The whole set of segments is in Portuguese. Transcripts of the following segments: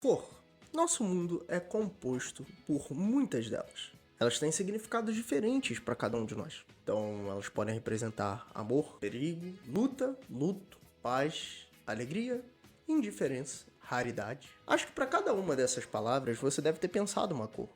Cor. Nosso mundo é composto por muitas delas. Elas têm significados diferentes para cada um de nós. Então, elas podem representar amor, perigo, luta, luto, paz, alegria, indiferença, raridade. Acho que para cada uma dessas palavras você deve ter pensado uma cor.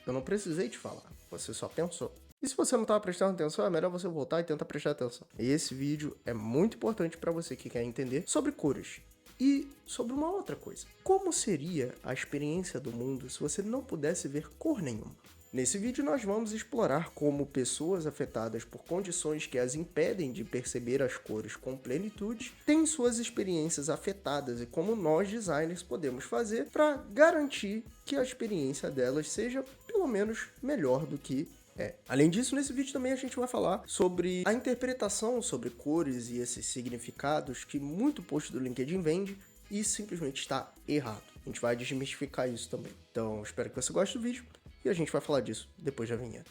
Eu não precisei te falar, você só pensou. E se você não estava prestando atenção, é melhor você voltar e tentar prestar atenção. E esse vídeo é muito importante para você que quer entender sobre cores. E sobre uma outra coisa. Como seria a experiência do mundo se você não pudesse ver cor nenhuma? Nesse vídeo nós vamos explorar como pessoas afetadas por condições que as impedem de perceber as cores com plenitude têm suas experiências afetadas e como nós designers podemos fazer para garantir que a experiência delas seja pelo menos melhor do que Além disso, nesse vídeo também a gente vai falar sobre a interpretação sobre cores e esses significados que muito post do LinkedIn vende e simplesmente está errado. A gente vai desmistificar isso também. Então, espero que você goste do vídeo e a gente vai falar disso depois da vinheta.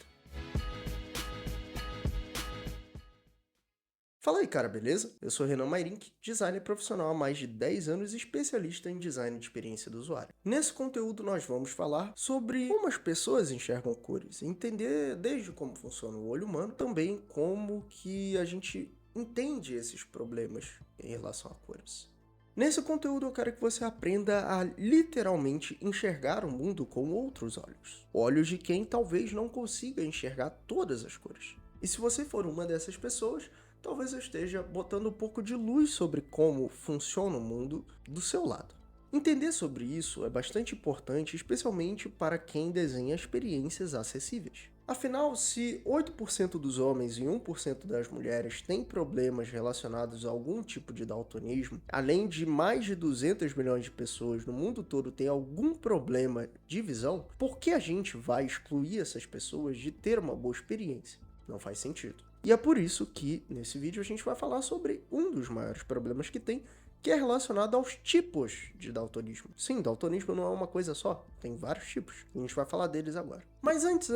Fala aí, cara, beleza? Eu sou Renan Mairink, designer profissional há mais de 10 anos e especialista em design de experiência do usuário. Nesse conteúdo nós vamos falar sobre como as pessoas enxergam cores, entender desde como funciona o olho humano, também como que a gente entende esses problemas em relação a cores. Nesse conteúdo eu quero que você aprenda a literalmente enxergar o mundo com outros olhos. Olhos de quem talvez não consiga enxergar todas as cores. E se você for uma dessas pessoas, talvez eu esteja botando um pouco de luz sobre como funciona o mundo do seu lado. Entender sobre isso é bastante importante, especialmente para quem desenha experiências acessíveis. Afinal, se 8% dos homens e 1% das mulheres têm problemas relacionados a algum tipo de daltonismo, além de mais de 200 milhões de pessoas no mundo todo têm algum problema de visão, por que a gente vai excluir essas pessoas de ter uma boa experiência? Não faz sentido. E é por isso que, nesse vídeo, a gente vai falar sobre um dos maiores problemas que tem, que é relacionado aos tipos de daltonismo. Sim, daltonismo não é uma coisa só, tem vários tipos, e a gente vai falar deles agora. Mas antes,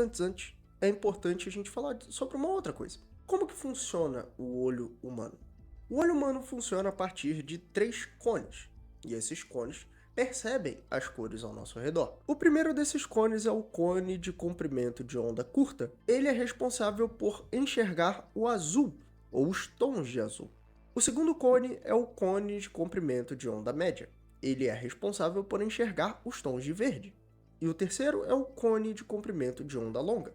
é importante a gente falar sobre uma outra coisa. Como que funciona o olho humano? O olho humano funciona a partir de 3 cones, e esses cones percebem as cores ao nosso redor. O primeiro desses cones é o cone de comprimento de onda curta. Ele é responsável por enxergar o azul, ou os tons de azul. O segundo cone é o cone de comprimento de onda média. Ele é responsável por enxergar os tons de verde. E o terceiro é o cone de comprimento de onda longa.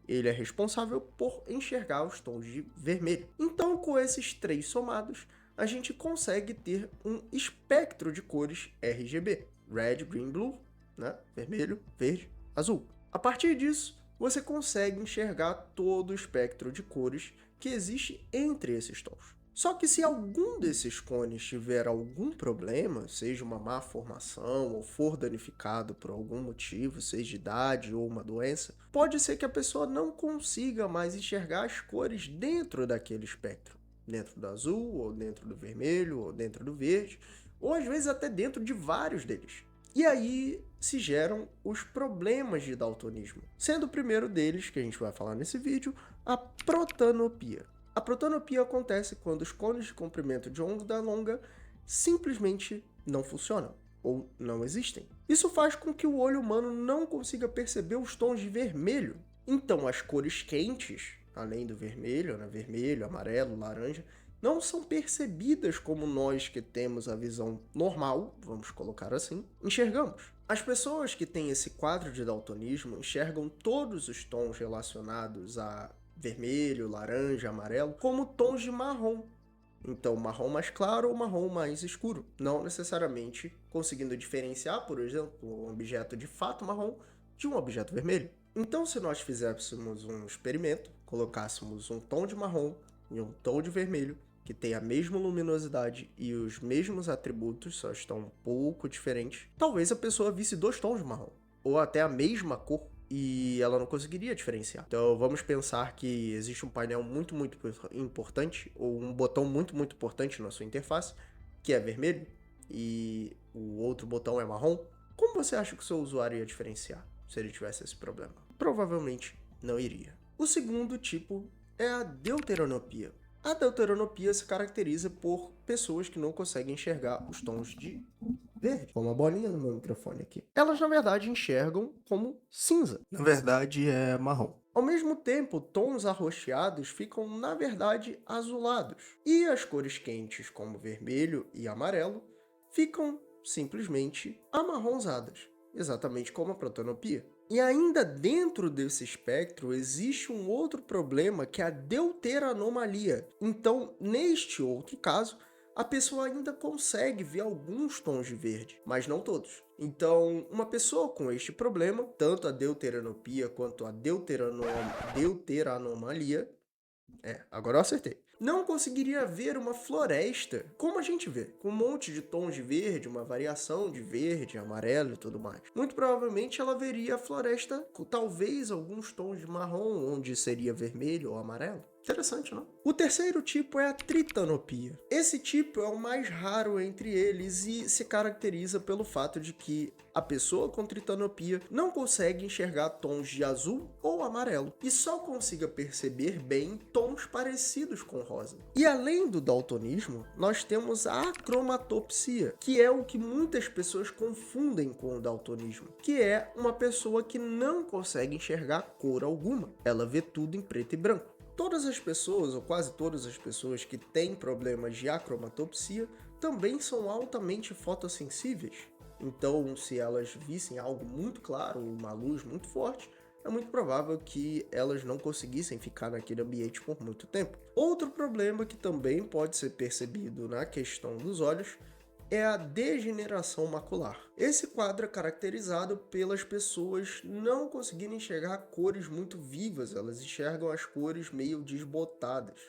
Ele é responsável por enxergar os tons de vermelho. Então, com esses 3 somados, a gente consegue ter um espectro de cores RGB. Red, Green, Blue, né? Vermelho, verde, azul. A partir disso, você consegue enxergar todo o espectro de cores que existe entre esses tons. Só que se algum desses cones tiver algum problema, seja uma má formação ou for danificado por algum motivo, seja idade ou uma doença, pode ser que a pessoa não consiga mais enxergar as cores dentro daquele espectro. Dentro do azul, ou dentro do vermelho, ou dentro do verde, ou às vezes até dentro de vários deles. E aí se geram os problemas de daltonismo, sendo o primeiro deles, que a gente vai falar nesse vídeo, a protanopia. A protanopia acontece quando os cones de comprimento de onda longa simplesmente não funcionam, ou não existem. Isso faz com que o olho humano não consiga perceber os tons de vermelho. Então as cores quentes, além do vermelho, né, vermelho, amarelo, laranja, não são percebidas como nós que temos a visão normal, vamos colocar assim, enxergamos. As pessoas que têm esse quadro de daltonismo enxergam todos os tons relacionados a vermelho, laranja, amarelo, como tons de marrom. Então, marrom mais claro ou marrom mais escuro, não necessariamente conseguindo diferenciar, por exemplo, um objeto de fato marrom de um objeto vermelho. Então, se nós fizéssemos um experimento, colocássemos um tom de marrom e um tom de vermelho, que tem a mesma luminosidade e os mesmos atributos, só estão um pouco diferentes, talvez a pessoa visse 2 tons de marrom, ou até a mesma cor, e ela não conseguiria diferenciar. Então vamos pensar que existe um painel muito importante, ou um botão muito importante na sua interface, que é vermelho, e o outro botão é marrom. Como você acha que o seu usuário ia diferenciar se ele tivesse esse problema? Provavelmente não iria. O segundo tipo é a deuteranopia. A deuteranopia se caracteriza por pessoas que não conseguem enxergar os tons de verde, como a bolinha no meu microfone aqui. Elas, na verdade, enxergam como cinza. Na verdade, é marrom. Ao mesmo tempo, tons arroxeados ficam, na verdade, azulados. E as cores quentes, como vermelho e amarelo, ficam simplesmente amarronzadas, exatamente como a protonopia. E ainda dentro desse espectro existe um outro problema que é a deuteranomalia. Então, neste outro caso, a pessoa ainda consegue ver alguns tons de verde, mas não todos. Então, uma pessoa com este problema, tanto a deuteranopia quanto a deuteranomalia, agora eu acertei, não conseguiria ver uma floresta como a gente vê, com um monte de tons de verde, uma variação de verde, amarelo e tudo mais. Muito provavelmente ela veria a floresta com talvez alguns tons de marrom, onde seria vermelho ou amarelo. Interessante, não? O terceiro tipo é a tritanopia. Esse tipo é o mais raro entre eles e se caracteriza pelo fato de que a pessoa com tritanopia não consegue enxergar tons de azul ou amarelo e só consiga perceber bem tons parecidos com rosa. E além do daltonismo, nós temos a acromatopsia, que é o que muitas pessoas confundem com o daltonismo, que é uma pessoa que não consegue enxergar cor alguma. Ela vê tudo em preto e branco. Todas as pessoas, ou quase todas as pessoas que têm problemas de acromatopsia, também são altamente fotossensíveis. Então, se elas vissem algo muito claro, uma luz muito forte, é muito provável que elas não conseguissem ficar naquele ambiente por muito tempo. Outro problema que também pode ser percebido na questão dos olhos é a degeneração macular. Esse quadro é caracterizado pelas pessoas não conseguirem enxergar cores muito vivas, elas enxergam as cores meio desbotadas.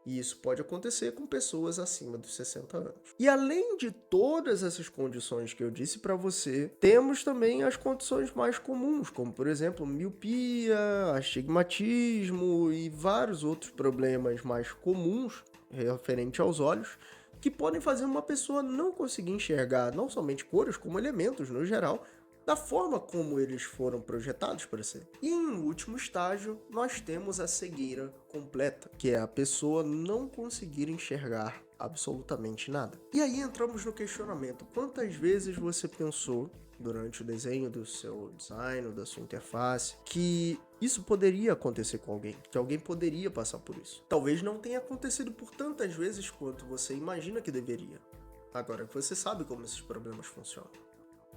E isso pode acontecer com pessoas acima dos 60 anos. E além de todas essas condições que eu disse para você, temos também as condições mais comuns, como por exemplo, miopia, astigmatismo e vários outros problemas mais comuns referente aos olhos, que podem fazer uma pessoa não conseguir enxergar não somente cores, como elementos no geral, da forma como eles foram projetados para ser. E em último estágio, nós temos a cegueira completa, que é a pessoa não conseguir enxergar absolutamente nada. E aí entramos no questionamento: quantas vezes você pensou durante o desenho do seu design, da sua interface, que isso poderia acontecer com alguém, que alguém poderia passar por isso? Talvez não tenha acontecido por tantas vezes quanto você imagina que deveria. Agora você sabe como esses problemas funcionam.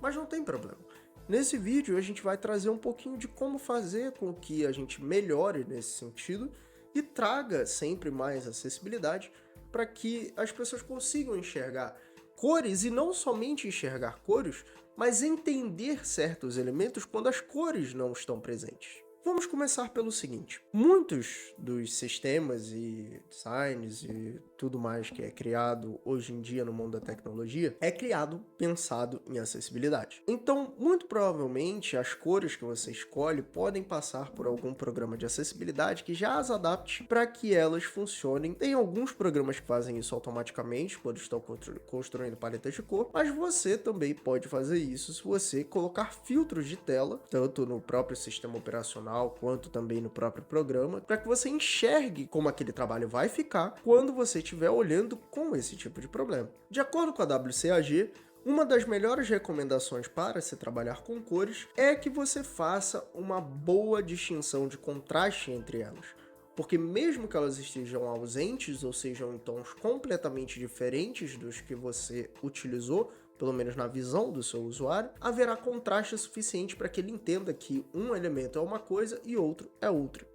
Mas não tem problema. Nesse vídeo a gente vai trazer um pouquinho de como fazer com que a gente melhore nesse sentido e traga sempre mais acessibilidade para que as pessoas consigam enxergar cores e não somente enxergar cores, mas entender certos elementos quando as cores não estão presentes. Vamos começar pelo seguinte: muitos dos sistemas e designs e tudo mais que é criado hoje em dia no mundo da tecnologia é criado pensado em acessibilidade. Então, muito provavelmente, as cores que você escolhe podem passar por algum programa de acessibilidade que já as adapte para que elas funcionem. Tem alguns programas que fazem isso automaticamente quando estão construindo paletas de cor, mas você também pode fazer isso se você colocar filtros de tela, tanto no próprio sistema operacional quanto também no próprio programa, para que você enxergue como aquele trabalho vai ficar quando você estiver olhando com esse tipo de problema. De acordo com a WCAG, uma das melhores recomendações para se trabalhar com cores é que você faça uma boa distinção de contraste entre elas, porque mesmo que elas estejam ausentes ou sejam em tons completamente diferentes dos que você utilizou, pelo menos na visão do seu usuário, haverá contraste suficiente para que ele entenda que um elemento é uma coisa e outro é outra,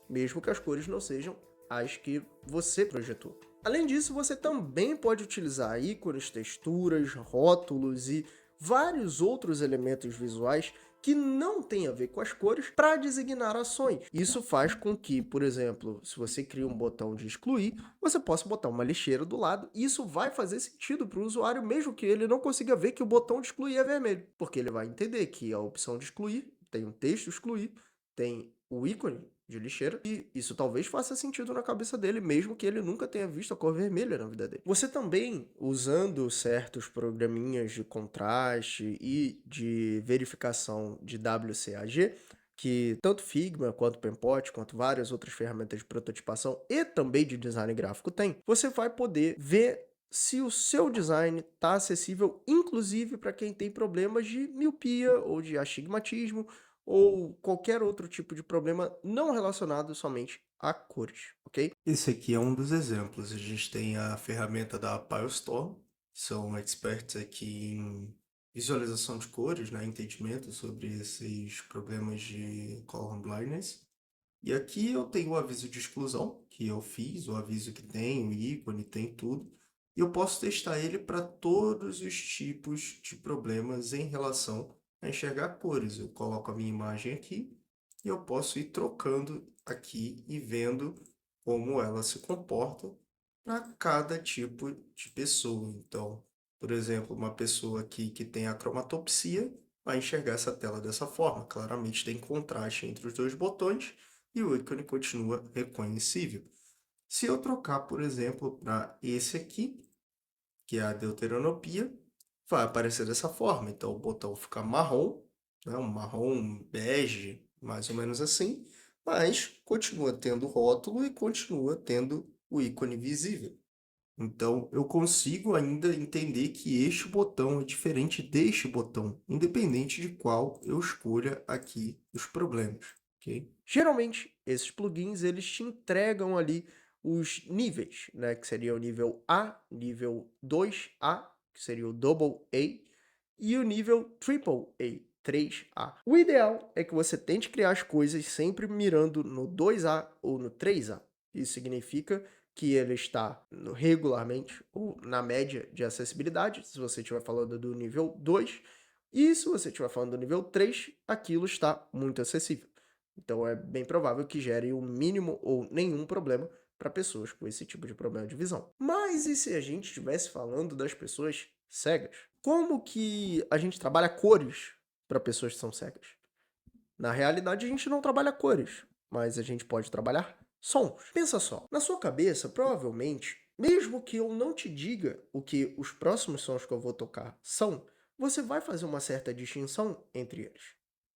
mesmo que as cores não sejam as que você projetou. Além disso, você também pode utilizar ícones, texturas, rótulos e vários outros elementos visuais que não tem a ver com as cores para designar ações. Isso faz com que, por exemplo, se você cria um botão de excluir, você possa botar uma lixeira do lado e isso vai fazer sentido para o usuário, mesmo que ele não consiga ver que o botão de excluir é vermelho, porque ele vai entender que a opção de excluir tem um texto excluir, tem o ícone de lixeira, e isso talvez faça sentido na cabeça dele, mesmo que ele nunca tenha visto a cor vermelha na vida dele. Você também, usando certos programinhas de contraste e de verificação de WCAG, que tanto Figma, quanto Penpot, quanto várias outras ferramentas de prototipação e também de design gráfico tem, você vai poder ver se o seu design está acessível, inclusive para quem tem problemas de miopia ou de astigmatismo ou qualquer outro tipo de problema não relacionado somente a cores, ok? Esse aqui é um dos exemplos. A gente tem a ferramenta da Pilestore, que são experts aqui em visualização de cores, né, entendimento sobre esses problemas de color blindness. E aqui eu tenho o aviso de exclusão, que eu fiz, o aviso que tem, o ícone, tem tudo. E eu posso testar ele para todos os tipos de problemas em relação a enxergar cores. Eu coloco a minha imagem aqui e eu posso ir trocando aqui e vendo como ela se comporta para cada tipo de pessoa. Então, por exemplo, uma pessoa aqui que tem a cromatopsia vai enxergar essa tela dessa forma. Claramente tem contraste entre os dois botões e o ícone continua reconhecível. Se eu trocar, por exemplo, para esse aqui, que é a deuteranopia, vai aparecer dessa forma. Então o botão fica marrom, né, um marrom bege, mais ou menos assim, mas continua tendo rótulo e continua tendo o ícone visível. Então eu consigo ainda entender que este botão é diferente deste botão, independente de qual eu escolha aqui os problemas, ok? Geralmente, esses plugins eles te entregam ali os níveis, né, que seria o nível A, nível 2A, que seria o Double A, e o nível Triple A, 3A. O ideal é que você tente criar as coisas sempre mirando no 2A ou no 3A. Isso significa que ele está regularmente ou na média de acessibilidade, se você estiver falando do nível 2, e se você estiver falando do nível 3, aquilo está muito acessível. Então é bem provável que gere o mínimo ou nenhum problema para pessoas com esse tipo de problema de visão. Mas e se a gente estivesse falando das pessoas cegas? Como que a gente trabalha cores para pessoas que são cegas? Na realidade, a gente não trabalha cores, mas a gente pode trabalhar sons. Pensa só, na sua cabeça, provavelmente, mesmo que eu não te diga o que os próximos sons que eu vou tocar são, você vai fazer uma certa distinção entre eles.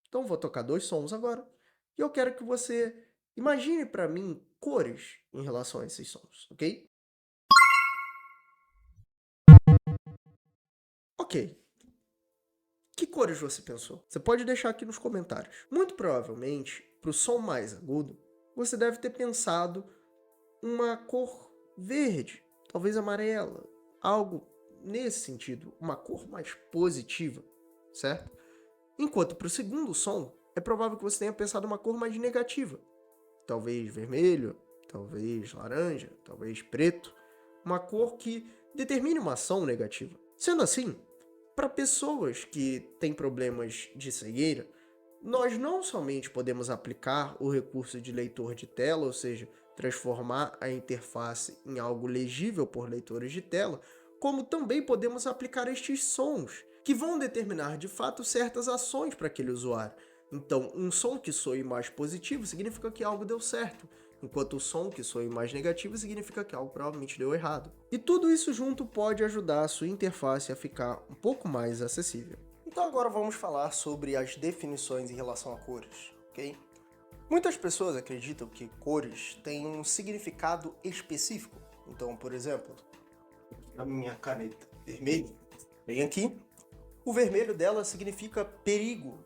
Então, eu vou tocar dois sons agora, e eu quero que você imagine para mim cores em relação a esses sons, ok? Ok. Que cores você pensou? Você pode deixar aqui nos comentários. Muito provavelmente, para o som mais agudo, você deve ter pensado uma cor verde, talvez amarela, algo nesse sentido, uma cor mais positiva, certo? Enquanto para o segundo som, é provável que você tenha pensado uma cor mais negativa, talvez vermelho, talvez laranja, talvez preto, uma cor que determine uma ação negativa. Sendo assim, para pessoas que têm problemas de cegueira, nós não somente podemos aplicar o recurso de leitor de tela, ou seja, transformar a interface em algo legível por leitores de tela, como também podemos aplicar estes sons, que vão determinar de fato certas ações para aquele usuário. Então, um som que soe mais positivo significa que algo deu certo, enquanto o som que soe mais negativo significa que algo provavelmente deu errado. E tudo isso junto pode ajudar a sua interface a ficar um pouco mais acessível. Então agora vamos falar sobre as definições em relação a cores, ok? Muitas pessoas acreditam que cores têm um significado específico. Então, por exemplo, a minha caneta vermelha, bem aqui, o vermelho dela significa perigo,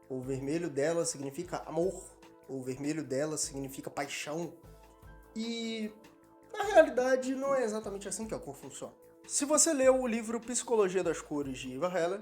o vermelho dela significa amor, o vermelho dela significa paixão. E na realidade não é exatamente assim que a cor funciona. Se você leu o livro Psicologia das Cores de Eva Heller,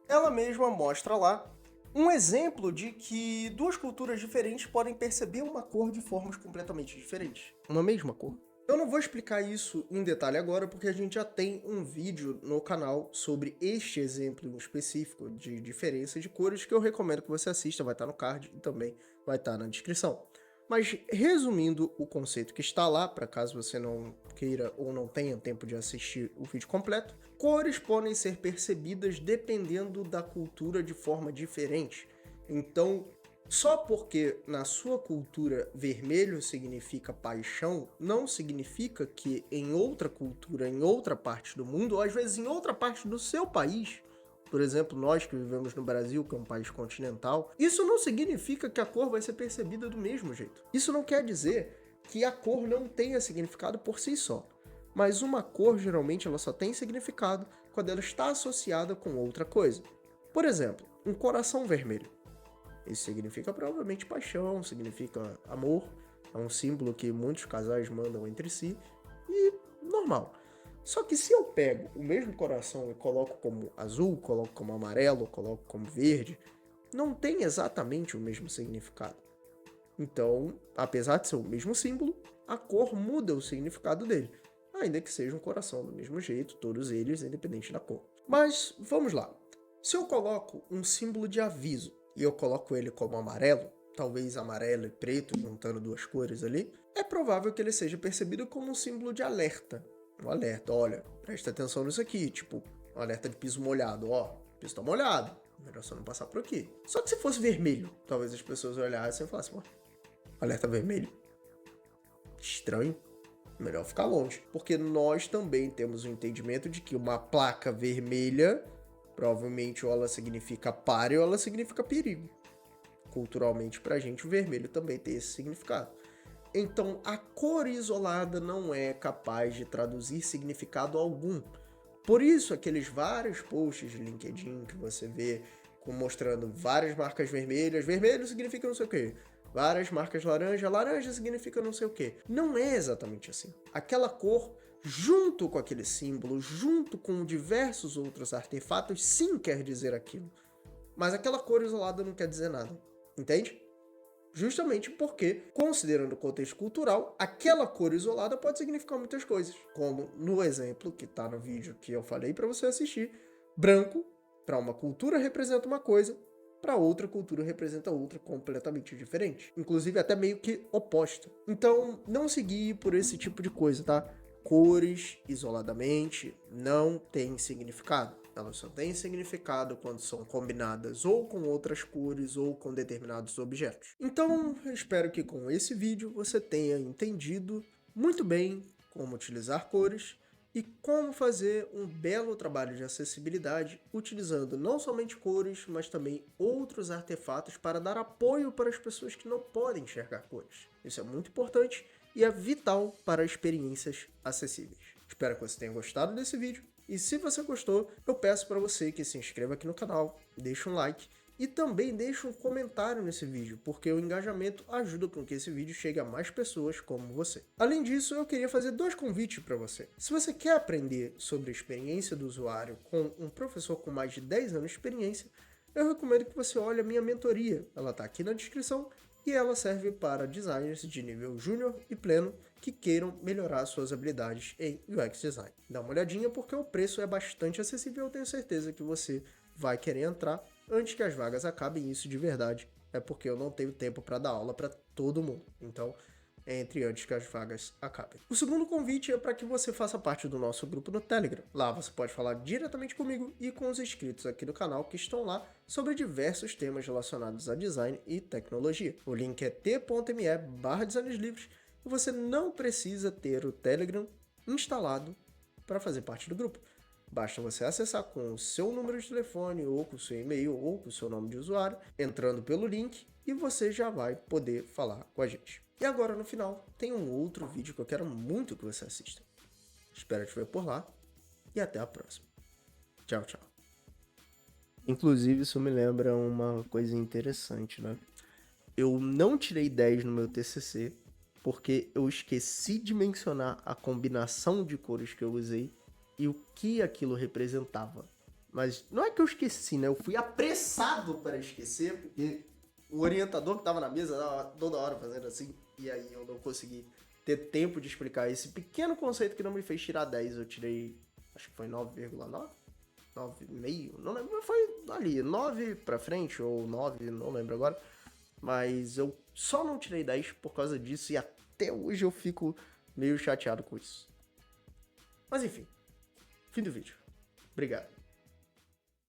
ela mesma mostra lá um exemplo de que duas culturas diferentes podem perceber uma cor de formas completamente diferentes. Uma mesma cor. Eu não vou explicar isso em detalhe agora, porque a gente já tem um vídeo no canal sobre este exemplo em específico de diferença de cores que eu recomendo que você assista, vai estar no card e também vai estar na descrição. Mas resumindo o conceito que está lá, para caso você não queira ou não tenha tempo de assistir o vídeo completo, cores podem ser percebidas dependendo da cultura de forma diferente. Então, só porque na sua cultura vermelho significa paixão, não significa que em outra cultura, em outra parte do mundo, ou às vezes em outra parte do seu país, por exemplo, nós que vivemos no Brasil, que é um país continental, isso não significa que a cor vai ser percebida do mesmo jeito. Isso não quer dizer que a cor não tenha significado por si só. mas uma cor geralmente ela só tem significado quando ela está associada com outra coisa. Por exemplo, um coração vermelho. Isso significa provavelmente paixão, significa amor, é um símbolo que muitos casais mandam entre si e normal. Só que se eu pego o mesmo coração e coloco como azul, coloco como amarelo, coloco como verde, não tem exatamente o mesmo significado. Então, apesar de ser o mesmo símbolo, a cor muda o significado dele, ainda que seja um coração do mesmo jeito, todos eles, independente da cor. Mas vamos lá. Se eu coloco um símbolo de aviso e eu coloco ele como amarelo, talvez amarelo e preto, juntando duas cores ali, é provável que ele seja percebido como um símbolo de alerta. Um alerta, olha, presta atenção nisso aqui, tipo, um alerta de piso molhado, ó, o piso tá molhado, melhor só não passar por aqui. Só que se fosse vermelho, talvez as pessoas olhassem e falassem, ó, alerta vermelho, estranho, melhor ficar longe. Porque nós também temos o entendimento de que uma placa vermelha, provavelmente ou ela significa pare ou ela significa perigo. Culturalmente pra gente o vermelho também tem esse significado. Então a cor isolada não é capaz de traduzir significado algum. Por isso aqueles vários posts de LinkedIn que você vê mostrando várias marcas vermelhas, vermelho significa não sei o quê. Várias marcas laranja, laranja significa não sei o quê. Não é exatamente assim. Aquela cor, junto com aquele símbolo, junto com diversos outros artefatos, sim quer dizer aquilo. Mas aquela cor isolada não quer dizer nada. Entende? Justamente porque, considerando o contexto cultural, aquela cor isolada pode significar muitas coisas. Como no exemplo que está no vídeo que eu falei para você assistir, branco, para uma cultura representa uma coisa, para outra cultura representa outra completamente diferente. Inclusive até meio que oposta. Então, não se guie por esse tipo de coisa, tá? Cores, isoladamente, não têm significado. Elas só têm significado quando são combinadas ou com outras cores ou com determinados objetos. Então, eu espero que com esse vídeo você tenha entendido muito bem como utilizar cores e como fazer um belo trabalho de acessibilidade utilizando não somente cores, mas também outros artefatos para dar apoio para as pessoas que não podem enxergar cores. Isso é muito importante e é vital para experiências acessíveis. Espero que você tenha gostado desse vídeo e se você gostou, eu peço para você que se inscreva aqui no canal, deixe um like e também deixe um comentário nesse vídeo, porque o engajamento ajuda com que esse vídeo chegue a mais pessoas como você. Além disso, eu queria fazer dois convites para você. Se você quer aprender sobre a experiência do usuário com um professor com mais de 10 anos de experiência, eu recomendo que você olhe a minha mentoria. Ela está aqui na descrição e ela serve para designers de nível júnior e pleno que queiram melhorar suas habilidades em UX Design. Dá uma olhadinha porque o preço é bastante acessível e eu tenho certeza que você vai querer entrar antes que as vagas acabem. Isso de verdade é porque eu não tenho tempo para dar aula para todo mundo. Então, entre antes que as vagas acabem. O segundo convite é para que você faça parte do nosso grupo no Telegram. Lá você pode falar diretamente comigo e com os inscritos aqui do canal que estão lá sobre diversos temas relacionados a design e tecnologia. O link é t.me/designerslivres e você não precisa ter o Telegram instalado para fazer parte do grupo. Basta você acessar com o seu número de telefone, ou com o seu e-mail, ou com o seu nome de usuário, entrando pelo link, e você já vai poder falar com a gente. E agora, no final, tem um outro vídeo que eu quero muito que você assista. Espero te ver por lá, e até a próxima. Tchau, tchau. Inclusive, isso me lembra uma coisa interessante, né? Eu não tirei 10 no meu TCC, porque eu esqueci de mencionar a combinação de cores que eu usei, e o que aquilo representava. Mas não é que eu esqueci, né? Eu fui apressado para esquecer, porque o orientador que estava na mesa estava toda hora fazendo assim, e aí eu não consegui ter tempo de explicar esse pequeno conceito que não me fez tirar 10. Eu tirei, acho que foi 9,9? 9,5? Não lembro, mas foi ali, 9 pra frente, ou 9, não lembro agora. Mas eu só não tirei 10 por causa disso, e até hoje eu fico meio chateado com isso. Mas enfim. Fim do vídeo. Obrigado.